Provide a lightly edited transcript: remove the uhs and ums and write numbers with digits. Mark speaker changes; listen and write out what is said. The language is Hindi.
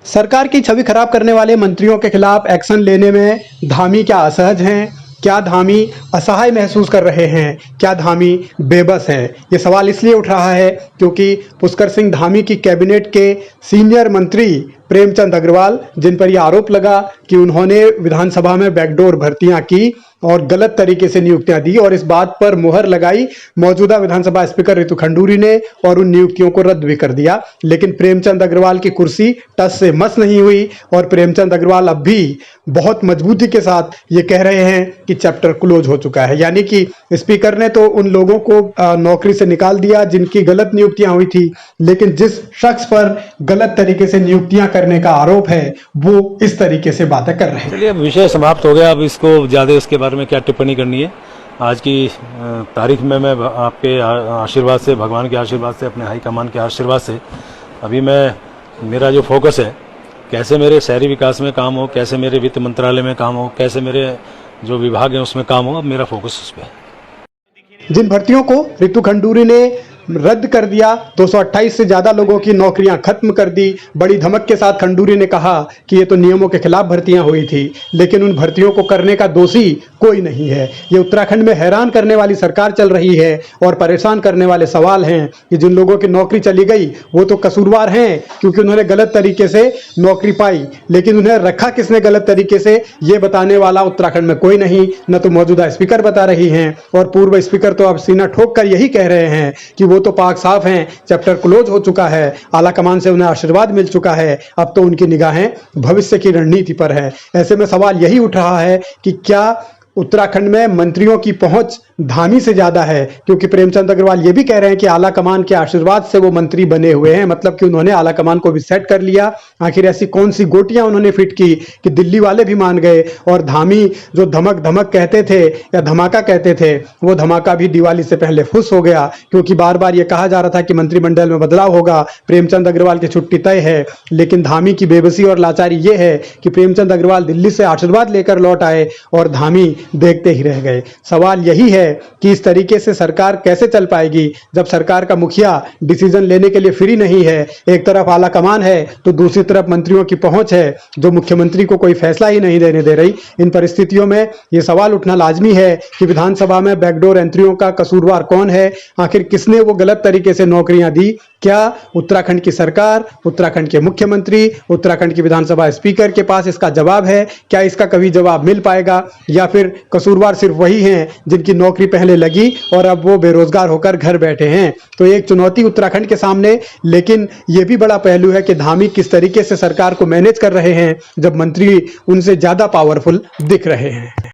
Speaker 1: सरकार की छवि खराब करने वाले मंत्रियों के खिलाफ एक्शन लेने में धामी क्या असहज हैं? क्या धामी असहाय महसूस कर रहे हैं? क्या धामी बेबस हैं? ये सवाल इसलिए उठ रहा है क्योंकि पुष्कर सिंह धामी की कैबिनेट के सीनियर मंत्री प्रेमचंद अग्रवाल, जिन पर यह आरोप लगा कि उन्होंने विधानसभा में बैकडोर भर्तियां की और गलत तरीके से नियुक्तियां दी और इस बात पर मुहर लगाई मौजूदा विधानसभा स्पीकर रितु खंडूरी ने और उन नियुक्तियों को रद्द भी कर दिया। लेकिन प्रेमचंद अग्रवाल की कुर्सी टस से मस नहीं हुई और प्रेमचंद अग्रवाल अब भी बहुत मजबूती के साथ ये कह रहे हैं कि चैप्टर क्लोज हो चुका है। यानी कि स्पीकर ने तो उन लोगों को नौकरी से निकाल दिया जिनकी गलत नियुक्तियां हुई थी, लेकिन जिस शख्स पर गलत तरीके से नियुक्तियां करने का आरोप है वो इस तरीके से बातें कर रहे हैं।
Speaker 2: चलिए, अब विषय समाप्त हो गया। अब इसको ज्यादा इसके बारे में क्या टिप्पणी करनी है। आज की तारीख में मैं आपके आशीर्वाद से, भगवान के आशीर्वाद से, अपने हाईकमान के आशीर्वाद से अभी मेरा जो फोकस है, कैसे मेरे शहरी विकास में काम हो, कैसे मेरे वित्त मंत्रालय में काम हो, कैसे मेरे जो विभाग हैं उसमें काम हो, अब मेरा फोकस उस पर है।
Speaker 1: जिन भर्तियों को रितु खंडूरी ने रद्द कर दिया, 228 से ज्यादा लोगों की नौकरियां खत्म कर दी। बड़ी धमक के साथ खंडूरी ने कहा कि ये तो नियमों के खिलाफ भर्तियां हुई थी, लेकिन उन भर्तियों को करने का दोषी कोई नहीं है। ये उत्तराखंड में हैरान करने वाली सरकार चल रही है और परेशान करने वाले सवाल हैं कि जिन लोगों की नौकरी चली गई वो तो कसूरवार हैं क्योंकि उन्होंने गलत तरीके से नौकरी पाई, लेकिन उन्हें रखा किसने गलत तरीके से ये बताने वाला उत्तराखंड में कोई नहीं। न तो मौजूदा स्पीकर बता रही हैं और पूर्व स्पीकर तो अब सीना ठोक कर यही कह रहे हैं कि वो तो पाक साफ हैं, चैप्टर क्लोज हो चुका है, आला कमान से उन्हें आशीर्वाद मिल चुका है, अब तो उनकी निगाहें भविष्य की रणनीति पर है। ऐसे में सवाल यही उठ रहा है कि क्या उत्तराखंड में मंत्रियों की पहुंच धामी से ज्यादा है, क्योंकि प्रेमचंद अग्रवाल ये भी कह रहे हैं कि आला कमान के आशीर्वाद से वो मंत्री बने हुए हैं, मतलब कि उन्होंने आला कमान को भी सेट कर लिया। आखिर ऐसी कौन सी गोटियां उन्होंने फिट की कि दिल्ली वाले भी मान गए और धामी जो धमक धमक कहते थे या धमाका कहते थे, वो धमाका भी दिवाली से पहले फुस हो गया, क्योंकि बार बार ये कहा जा रहा था कि मंत्रिमंडल में बदलाव होगा, प्रेमचंद अग्रवाल की छुट्टी तय है। लेकिन धामी की बेबसी और लाचारी ये है कि प्रेमचंद अग्रवाल दिल्ली से आशीर्वाद लेकर लौट आए और धामी देखते ही रह गए। सवाल यही है कि इस तरीके से सरकार कैसे चल पाएगी जब सरकार का मुखिया डिसीजन लेने के लिए फ्री नहीं है। एक तरफ आला कमान है तो दूसरी तरफ मंत्रियों की पहुंच है जो मुख्यमंत्री को कोई फैसला ही नहीं देने दे रही। इन परिस्थितियों में यह सवाल उठना लाजमी है कि विधानसभा में बैकडोर एंट्रियों का कसूरवार कौन है? आखिर किसने वो गलत तरीके से नौकरियां दी? क्या उत्तराखंड की सरकार, उत्तराखंड के मुख्यमंत्री, उत्तराखंड की विधानसभा स्पीकर के पास इसका जवाब है? क्या इसका कभी जवाब मिल पाएगा, या फिर कसूरवार सिर्फ वही हैं जिनकी नौकरी पहले लगी और अब वो बेरोजगार होकर घर बैठे हैं? तो एक चुनौती उत्तराखंड के सामने, लेकिन यह भी बड़ा पहलू है कि धामी किस तरीके से सरकार को मैनेज कर रहे हैं जब मंत्री उनसे ज्यादा पावरफुल दिख रहे हैं।